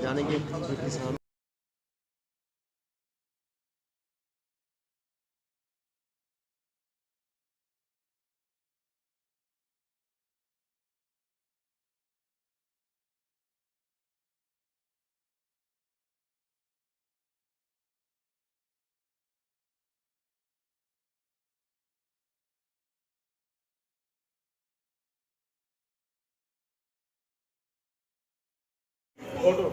जानेंगे किसान।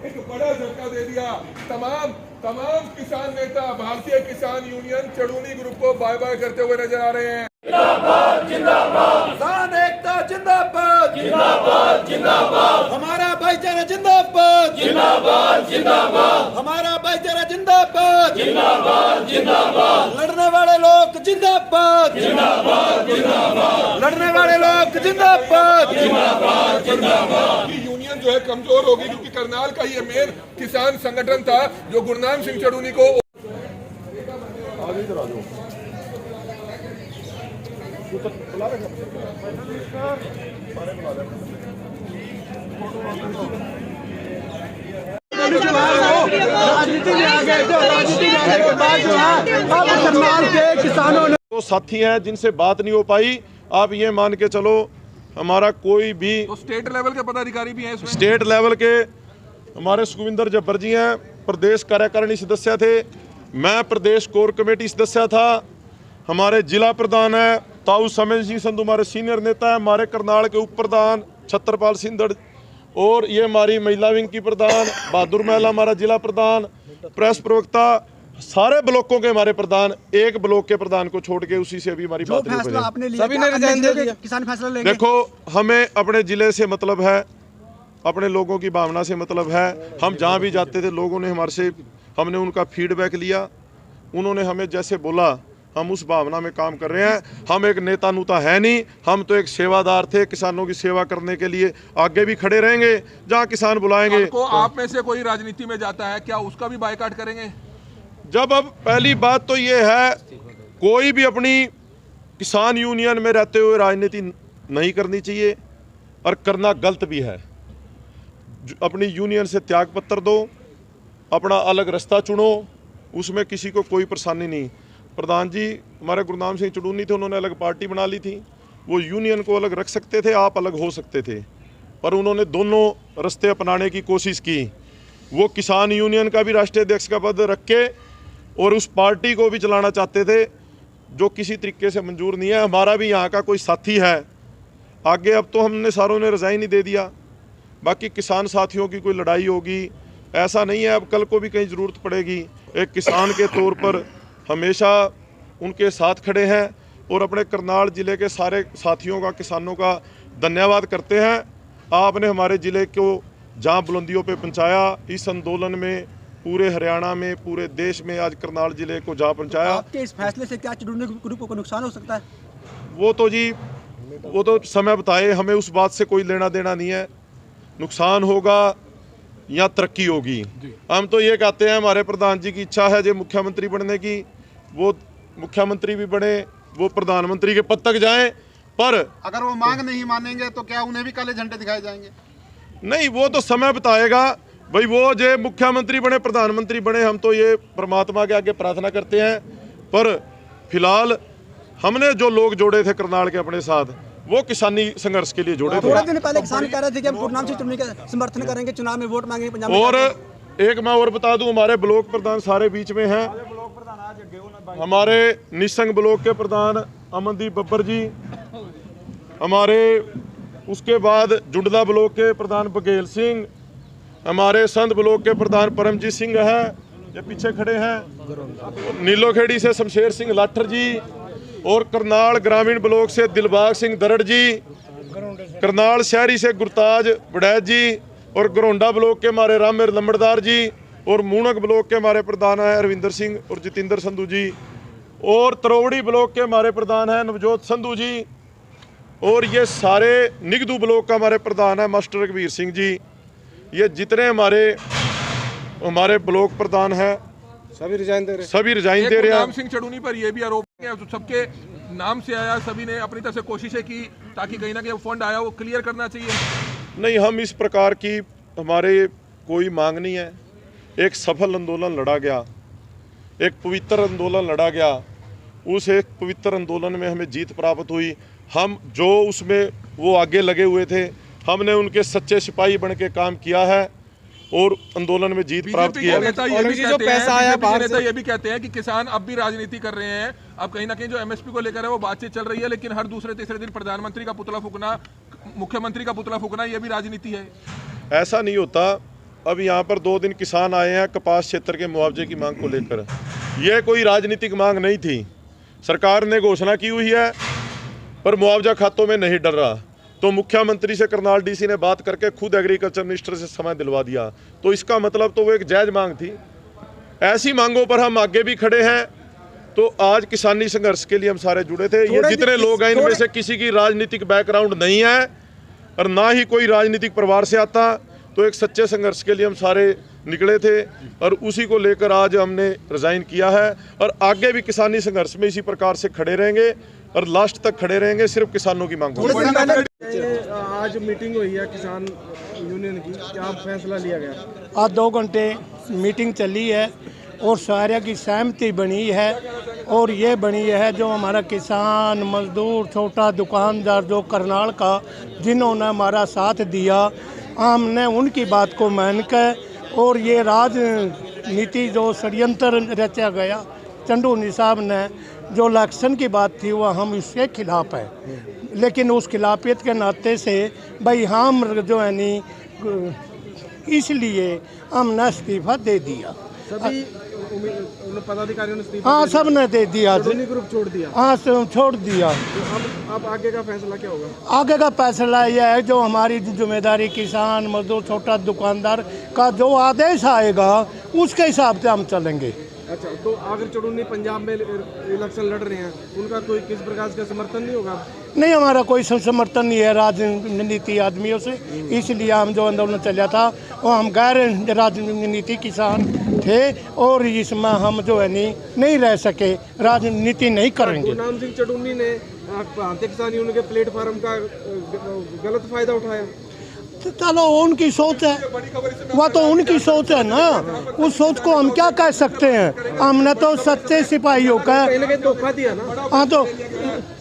एक बड़ा झटका दे दिया। तमाम किसान नेता भारतीय किसान यूनियन चड़ूनी ग्रुप को बाय बाय करते हुए नजर आ रहे हैं। जिंदाबाद जिंदाबाद, किसान एकता जिंदाबाद जिंदाबाद जिंदाबाद, हमारा भाईचारा जिंदाबाद जिंदाबाद जिंदाबाद, हमारा भाईचारा जिंदाबाद जिंदाबाद जिंदाबाद, लड़ने वाले लोग जिंदाबाद जिंदाबाद जिंदाबाद, लड़ने वाले लोग जिंदाबाद जिंदाबाद जिंदाबाद। यूनियन जो है कमजोर होगी क्योंकि करनाल का ये मेन किसान संगठन था जो गुरनाम सिंह चड़ूनी को राजनीति में आ गए थे, राजनीति में आने के बाद जो है अब करनाल के किसानों ने तो साथी हैं जिनसे बात नहीं हो पाई। आप ये मान के चलो हमारा कोई भी तो स्टेट लेवल के पदाधिकारी भी हैं इसमें। स्टेट लेवल के हमारे सुखविंदर जब्बर जी हैं, प्रदेश कार्यकारिणी सदस्य थे। मैं प्रदेश कोर कमेटी सदस्य था। हमारे जिला प्रधान है ताऊ समय सिंह संधू, हमारे सीनियर नेता है। हमारे करनाल के उप प्रधान छत्रपाल सिंधड़, और ये हमारी महिला विंग की प्रधान बहादुर महिला, हमारा जिला प्रधान, प्रेस प्रवक्ता, सारे ब्लॉकों के हमारे प्रधान, एक ब्लॉक के प्रधान को छोड़ के उसी से अभी हमारी बात नहीं फैसला हुई। आपने लिया, सभी ने रिजाइन दे दिया, किसान फैसला लेंगे। देखो, हमें अपने जिले से मतलब है, अपने लोगों की भावना से मतलब है। हम जहाँ भी जाते थे लोगों ने हमारे से, हमने उनका फीडबैक लिया, उन्होंने हमें जैसे बोला हम उस भावना में काम कर रहे हैं। हम एक नेता नूता है नहीं, हम तो एक सेवादार थे। किसानों की सेवा करने के लिए आगे भी खड़े रहेंगे जहाँ किसान बुलाएंगे। तो आप में से कोई राजनीति में जाता है क्या उसका भी बायकॉट करेंगे? जब अब पहली बात तो ये है, कोई भी अपनी किसान यूनियन में रहते हुए राजनीति नहीं करनी चाहिए और करना गलत भी है। अपनी यूनियन से त्याग पत्र दो, अपना अलग रास्ता चुनो, उसमें किसी को कोई परेशानी नहीं। प्रधान जी हमारे गुरनाम सिंह चड़ूनी थे, उन्होंने अलग पार्टी बना ली थी। वो यूनियन को अलग रख सकते थे, आप अलग हो सकते थे, पर उन्होंने दोनों रास्ते अपनाने की कोशिश की। वो किसान यूनियन का भी राष्ट्रीय अध्यक्ष का पद रख के और उस पार्टी को भी चलाना चाहते थे, जो किसी तरीके से मंजूर नहीं है। हमारा भी यहाँ का कोई साथी है आगे, अब तो हमने सारों ने रिजाइन ही दे दिया। बाकी किसान साथियों की कोई लड़ाई होगी ऐसा नहीं है, अब कल को भी कहीं ज़रूरत पड़ेगी। एक किसान के तौर पर हमेशा उनके साथ खड़े हैं और अपने करनाल ज़िले के सारे साथियों का, किसानों का धन्यवाद करते हैं। आपने हमारे ज़िले को जहाँ बुलंदियों पे पहुँचाया, इस आंदोलन में पूरे हरियाणा में, पूरे देश में आज करनाल ज़िले को जहाँ पहुँचाया। आपके इस फैसले से क्या चड़ूनी ग्रुप को नुकसान हो सकता है? वो तो जी, वो तो समय बताए, हमें उस बात से कोई लेना देना नहीं है। नुकसान होगा या तरक्की होगी, हम तो ये कहते हैं, हमारे प्रधान जी की इच्छा है जो मुख्यमंत्री बनने की, वो मुख्यमंत्री भी बने, वो प्रधानमंत्री के पद तक जाएं। पर अगर वो मांग नहीं मानेंगे तो क्या उन्हें भी काले झंडे दिखाए जाएंगे? नहीं, वो तो समय बताएगा भाई। वो जो मुख्यमंत्री बने, प्रधानमंत्री बने, हम तो ये परमात्मा के आगे प्रार्थना करते हैं। पर फिलहाल हमने जो लोग जोड़े थे करनाल के अपने साथ, वो किसानी संघर्ष के लिए जोड़े थे। थोड़ा दिन पहले किसान कह रहे थे कि हम गुरनाम सिंह चड़ूनी का समर्थन करेंगे, चुनाव में वोट मांगेंगे पंजाब में। और एक मैं और बता दूं, हमारे ब्लॉक प्रधान सारे बीच में हैं। हमारे निसंग ब्लॉक के प्रधान अमनदीप बब्बर जी, हमारे उसके बाद जुडला ब्लॉक के प्रधान बघेल सिंह, हमारे संत ब्लॉक के प्रधान परमजीत सिंह है, ये पीछे खड़े हैं, नीलोखेड़ी से शमशेर सिंह लाठर जी, और करनाल ग्रामीण ब्लॉक से दिलबाग सिंह दरड़ जी, करनाल शहरी से गुरताज वड़ैत जी, और गरोंडा ब्लॉक के हमारे रामेर लंबड़दार जी, और मूणक ब्लॉक के हमारे प्रधान हैं अरविंदर सिंह और जितेंद्र संधू जी, और तरोवड़ी ब्लॉक के हमारे प्रधान हैं नवजोत संधू जी, और ये सारे निगदू ब्लॉक का हमारे प्रधान है मास्टर रघुवीर सिंह जी। ये जितने हमारे ब्लॉक प्रधान हैं सभी रिजाइन दे रहे हैं। गुरनाम सिंह चड़ूनी पर ये भी आरोप है, तो सबके नाम से आया, सभी ने अपनी तरफ से कोशिशें की ताकि कहीं ना कहीं फंड आया वो क्लियर करना चाहिए। नहीं, हम इस प्रकार की हमारे कोई मांग नहीं है। एक सफल आंदोलन लड़ा गया, एक पवित्र आंदोलन लड़ा गया। उस एक पवित्र आंदोलन में हमें जीत प्राप्त हुई। हम जो उसमें वो आगे लगे हुए थे, हमने उनके सच्चे सिपाही बन के काम किया है और आंदोलन में जीत प्राप्त की है। नेता ये भी कहते हैं, नेता ये भी कहते हैं कि किसान अब भी राजनीति कर रहे हैं। अब कहीं ना कहीं जो एमएसपी को लेकर है वो बातचीत चल रही है, लेकिन हर दूसरे तीसरे दिन प्रधानमंत्री का पुतला फूकना, मुख्यमंत्री का पुतला फूकना, ये भी राजनीति है। ऐसा नहीं होता। अब यहाँ पर 2 दिन किसान आए हैं कपास क्षेत्र के मुआवजे की मांग को लेकर। यह कोई राजनीतिक मांग नहीं थी। सरकार ने घोषणा की हुई है पर मुआवजा खातों में नहीं डल रहा। तो मुख्यमंत्री से करनाल डीसी ने बात करके खुद एग्रीकल्चर मिनिस्टर से समय दिलवा दिया। तो इसका मतलब तो वो एक जायज मांग थी। ऐसी मांगों पर हम आगे भी खड़े हैं। तो आज किसानी संघर्ष के लिए हम सारे जुड़े थे। ये जितने लोग हैं इनमें से किसी की राजनीतिक बैकग्राउंड नहीं है और ना ही कोई राजनीतिक परिवार से आता। तो एक सच्चे संघर्ष के लिए हम सारे निकले थे और उसी को लेकर आज हमने रिजाइन किया है और आगे भी किसानी संघर्ष में इसी प्रकार से खड़े रहेंगे और लास्ट तक खड़े रहेंगे, सिर्फ किसानों की मांग। आज मीटिंग हुई है किसान यूनियन की, क्या फैसला लिया गया? आज 2 घंटे मीटिंग चली है और सारे की सहमति बनी है और ये बनी है जो हमारा किसान मजदूर छोटा दुकानदार जो करनाल का जिन्होंने हमारा साथ दिया, हमने उनकी बात को मानकर और ये राजनीति जो षड्यंत्र रचा गया चंदू निसाब ने जो इलेक्शन की बात थी वह हम इसके खिलाफ है। लेकिन उस खिलाफियत के नाते से भाई हम जो है नी इसलिए हमने इस्तीफा दे दिया। सभी पदाधिकारियों ने इस्तीफा हाँ सब ने दे दिया, ग्रुप छोड़ दिया। हाँ छोड़ दिया। तो अब आगे का फैसला क्या होगा? आगे का फैसला यह है जो हमारी जिम्मेदारी किसान मजदूर छोटा दुकानदार का जो आदेश आएगा उसके हिसाब से हम चलेंगे। अच्छा, तो अगर चुड़ूनी पंजाब में इलेक्शन लड़ रहे हैं उनका कोई किस प्रकार का समर्थन नहीं होगा? नहीं, हमारा कोई समर्थन नहीं है राजनीति आदमियों से, इसलिए हम जो आंदोलन चला था वो हम गैर राजनीति किसान थे और इसमें हम जो है नहीं रह सके, राजनीति नहीं करेंगे। गुरनाम सिंह चुड़ूनी ने भारतीय किसान यूनियन के प्लेटफार्म का गलत फायदा उठाया। तो चलो उनकी सोच है, वह तो उनकी सोच है ना, उस सोच को हम क्या कह सकते हैं। हमने तो सच्चे सिपाहियों का धोखा दिया ना। हाँ, तो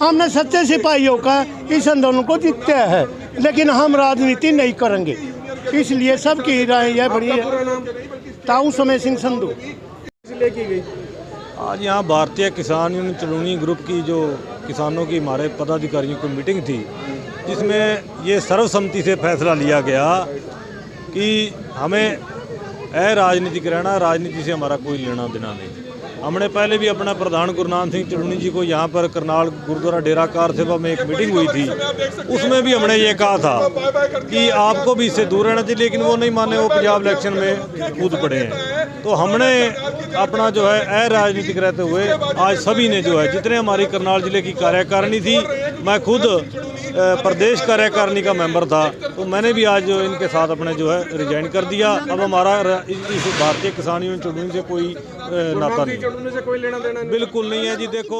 हमने सच्चे सिपाहियों का इस आंदोलन को जीतते हैं, लेकिन हम राजनीति नहीं करेंगे। इसलिए सबकी राय यह बड़ी है। ताऊ समय सिंह संधू इसलिए की गई। आज यहाँ भारतीय किसान यूनियन चुड़ूनी ग्रुप की जो किसानों की हमारे पदाधिकारियों की मीटिंग थी, जिसमें ये सर्वसम्मति से फैसला लिया गया कि हमें राजनीतिक रहना, राजनीति से हमारा कोई लेना देना नहीं। हमने पहले भी अपना प्रधान गुरनाम सिंह चुड़ूनी जी को यहाँ पर करनाल गुरुद्वारा डेरा कार सेवा में एक मीटिंग हुई थी, उसमें भी हमने ये कहा था कि आपको भी इससे दूर रहना चाहिए, लेकिन वो नहीं माने, वो पंजाब इलेक्शन में कूद पड़े हैं। तो हमने अपना जो है राजनीतिक रहते हुए आज सभी ने जो है जितने हमारी करनाल जिले की कार्यकारिणी थी, मैं खुद प्रदेश कार्यकारिणी का मेंबर था, तो मैंने भी आज इनके साथ अपने जो है रिजाइन कर दिया। अब हमारा इस भारतीय किसान यूनियन चुड़ूनी से कोई नाता नहीं, से कोई लेना देना नहीं। बिल्कुल नहीं है जी। देखो